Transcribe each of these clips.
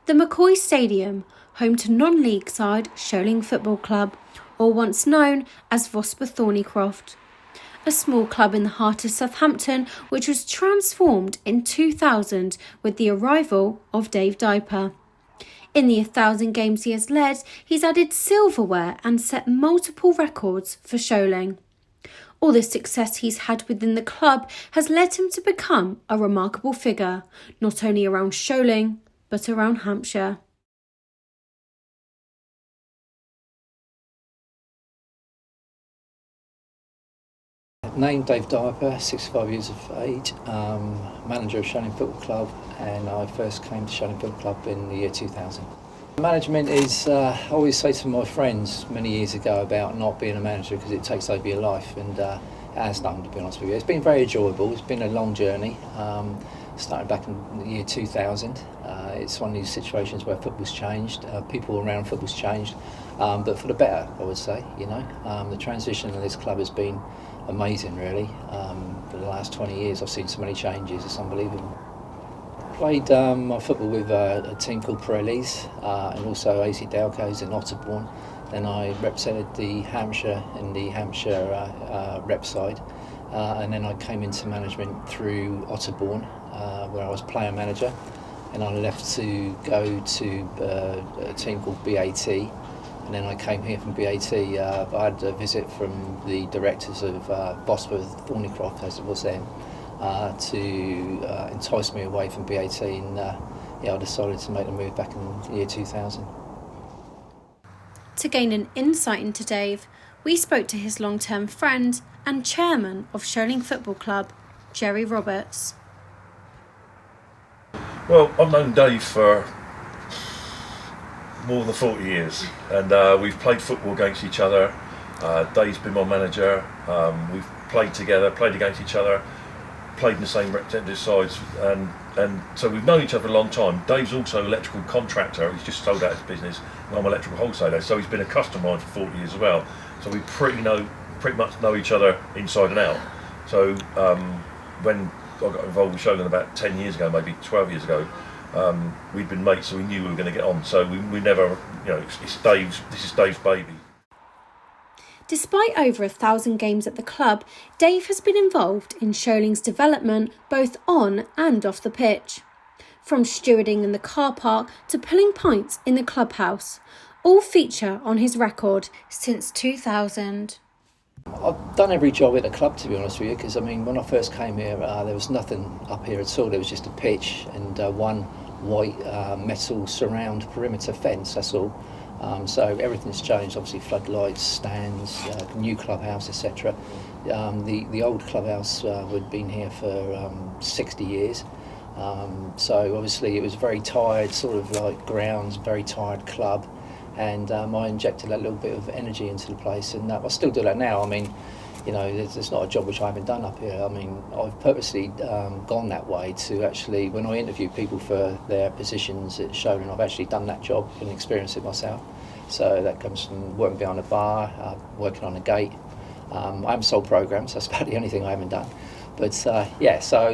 The McCoy Stadium, home to non-league side Sholing Football Club, or once known as Vosper Thornycroft. A small club in the heart of Southampton which was transformed in 2000 with the arrival of Dave Diaper. In the 1,000 games he has led, he's added silverware and set multiple records for Sholing. All the success he's had within the club has led him to become a remarkable figure, not only around Sholing, but around Hampshire. Named Dave Diaper, 65 years of age, manager of Sholing Football Club, and I first came to Sholing Football Club in the year 2000. Management is, I always say to my friends many years ago about not being a manager because it takes over your life, and it has done, to be honest with you. It's been very enjoyable. It's been a long journey. Started back in the year 2000. It's one of these situations where football's changed, people around football's changed, but for the better, I would say. The transition of this club has been amazing, really. For the last 20 years, I've seen so many changes. It's unbelievable. Played my football with a team called Pirellis and also AC Dalco's in Otterbourne. Then I represented the Hampshire in the Hampshire rep side, and then I came into management through Otterbourne, where I was player manager, and I left to go to a team called BAT, and then I came here from BAT. But I had a visit from the directors of Vosper Thornycroft, as it was then, to entice me away from BAT, and I decided to make the move back in the year 2000. To gain an insight into Dave, we spoke to his long-term friend and chairman of Sholing Football Club, Jerry Roberts. Well, I've known Dave for more than 40 years, and we've played football against each other. Dave's been my manager. We've played together, played against each other, played in the same representative sides, and so we've known each other a long time. Dave's also an electrical contractor. He's just sold out his business, and I'm an electrical wholesaler, so he's been a customer of mine for 40 years as well. So we pretty much know each other inside and out. So when I got involved with Sholing about 10 years ago, maybe 12 years ago, we'd been mates, so we knew we were going to get on. So we never, this is Dave's baby. Despite over 1,000 games at the club, Dave has been involved in Sholing's development both on and off the pitch. From stewarding in the car park to pulling pints in the clubhouse, all feature on his record since 2000. I've done every job at the club, to be honest with you, because when I first came here, there was nothing up here at all. There was just a pitch and one white metal surround perimeter fence, that's all. So everything's changed, obviously floodlights, stands, new clubhouse, etc. The old clubhouse had been here for 60 years. So obviously it was very tired, sort of like grounds, very tired club. And I injected a little bit of energy into the place, and I still do that now. There's not a job which I haven't done up here. I've purposely gone that way to actually, when I interview people for their positions at Sholing, I've actually done that job and experienced it myself. So that comes from working behind a bar, working on a gate. I haven't sold programs, that's about the only thing I haven't done. But so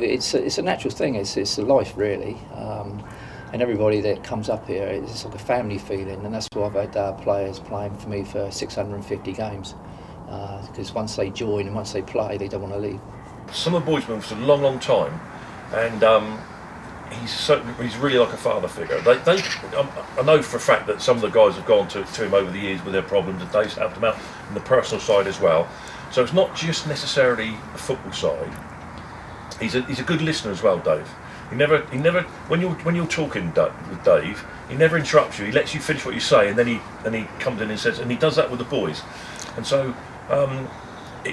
it's a natural thing, it's a life really. And everybody that comes up here, it's like a family feeling, and that's why I've had players playing for me for 650 games. Because once they join and once they play, they don't want to leave. Some of the boys been for a long, long time, and he's really like a father figure. I know for a fact that some of the guys have gone to him over the years with their problems, and Dave's helped them out on the personal side as well. So it's not just necessarily the football side. He's a good listener as well, Dave. He never when you're talking with Dave, he never interrupts you. He lets you finish what you say, and then he comes in and says, and he does that with the boys, and so.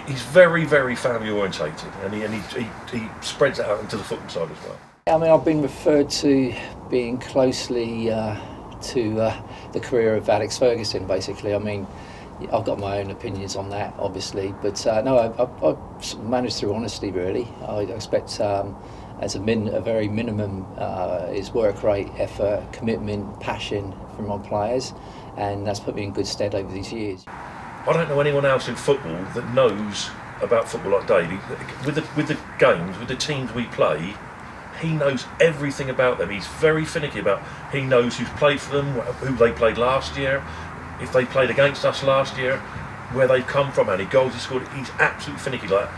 He's very, very family orientated, and he spreads it out into the football side as well. I've been referred to being closely to the career of Alex Ferguson, basically. I've got my own opinions on that, obviously, but I've managed through honesty, really. I expect as a very minimum is work rate, effort, commitment, passion from my players, and that's put me in good stead over these years. I don't know anyone else in football that knows about football like Dave. With the games, with the teams we play, he knows everything about them. He's very finicky about. He knows who's played for them, who they played last year, if they played against us last year, where they've come from, how many goals he scored. He's absolutely finicky. Like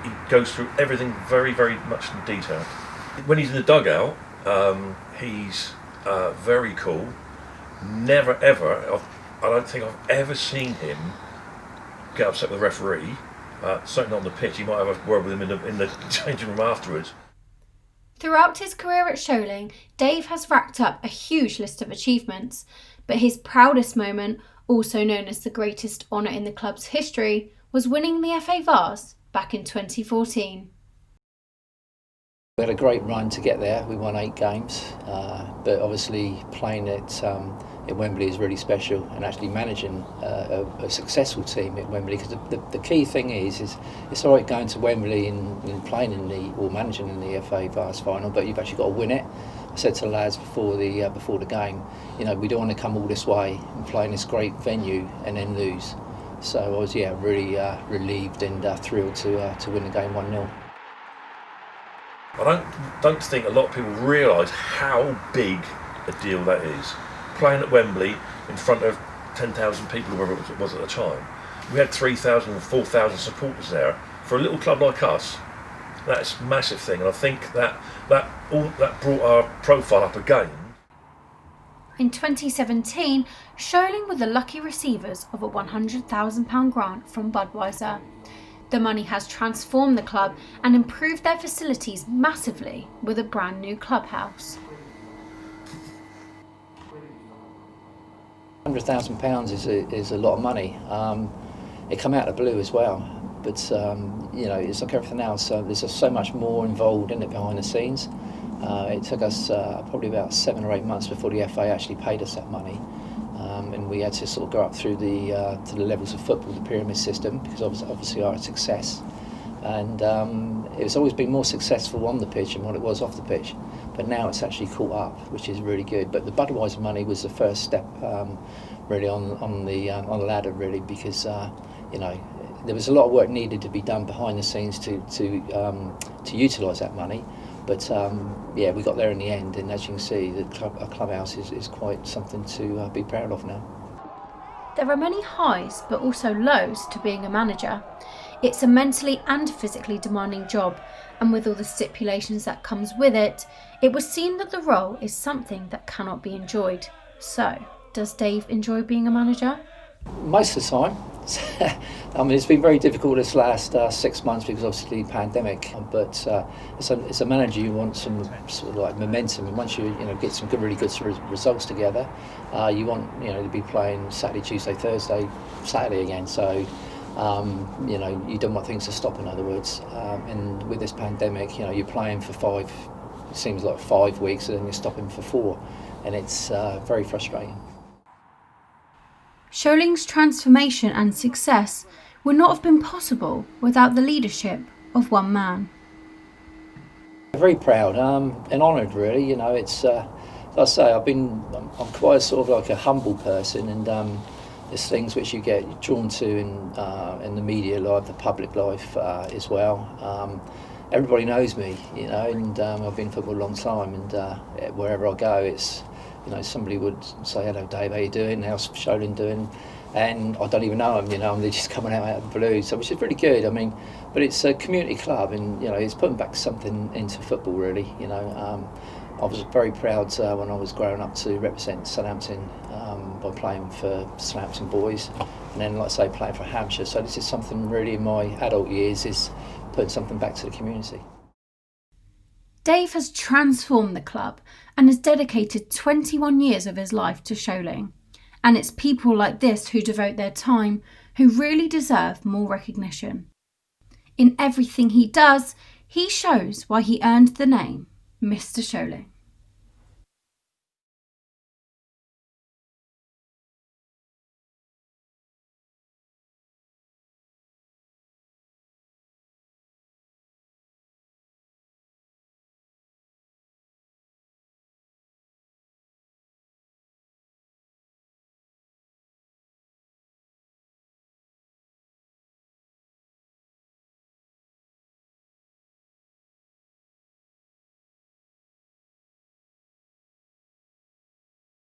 he goes through everything very, very much in detail. When he's in the dugout, he's very cool. Never ever. I don't think I've ever seen him get upset with the referee. Certainly not on the pitch. He might have a word with him in the changing room afterwards. Throughout his career at Sholing, Dave has racked up a huge list of achievements, but his proudest moment, also known as the greatest honour in the club's history, was winning the FA Vase back in 2014. We had a great run to get there. We won 8 games, but obviously playing at Wembley is really special, and actually managing a successful team at Wembley, because the key thing is it's all right going to Wembley and playing or managing in the FA Vase final, but you've actually got to win it. I said to the lads before the game, we don't want to come all this way and play in this great venue and then lose. So I was really relieved and thrilled to win the game 1-0. I don't think a lot of people realise how big a deal that is. Playing at Wembley in front of 10,000 people, whoever it was at the time. We had 3,000 or 4,000 supporters there. For a little club like us, that's a massive thing, and I think that brought our profile up again. In 2017, Sholing were the lucky receivers of a £100,000 grant from Budweiser. The money has transformed the club and improved their facilities massively with a brand new clubhouse. £100,000 is a lot of money. It came out of the blue as well, but it's like everything else. There's just so much more involved in it behind the scenes. It took us probably about 7 or 8 months before the FA actually paid us that money. And we had to sort of go up through to the levels of football, the pyramid system, because obviously our success. And it's always been more successful on the pitch than what it was off the pitch. But now it's actually caught up, which is really good. But the Budweiser money was the first step, really on the ladder, really, because there was a lot of work needed to be done behind the scenes to utilise that money. But we got there in the end, and as you can see, our clubhouse is quite something to be proud of now. There are many highs but also lows to being a manager. It's a mentally and physically demanding job, and with all the stipulations that comes with it, it was seen that the role is something that cannot be enjoyed. So, does Dave enjoy being a manager? Most of the time. I mean, it's been very difficult this last 6 months because obviously pandemic. But as a manager, you want some sort of like momentum, and once you get some really good results together, you want to be playing Saturday, Tuesday, Thursday, Saturday again. So you don't want things to stop. In other words, and with this pandemic, you're playing for it seems like 5 weeks, and then you're stopping for 4, and it's very frustrating. Sholing's transformation and success would not have been possible without the leadership of one man. Very proud and honoured, really. It's as I say, I'm quite sort of like a humble person, and there's things which you get drawn to in the media life, the public life as well. Everybody knows me, and I've been in football a long time, and wherever I go, it's somebody would say, "Hello, Dave, how you doing? How's Sholing doing?" And I don't even know them, they're just coming out of the blue, so which is really good. I mean, but it's a community club, and it's putting back something into football, really. I was very proud when I was growing up to represent Southampton by playing for Southampton boys, and then, like I say, playing for Hampshire. So this is something really in my adult years, is putting something back to the community. Dave has transformed the club and has dedicated 21 years of his life to Sholing. And it's people like this who devote their time who really deserve more recognition. In everything he does, he shows why he earned the name Mr. Sholing.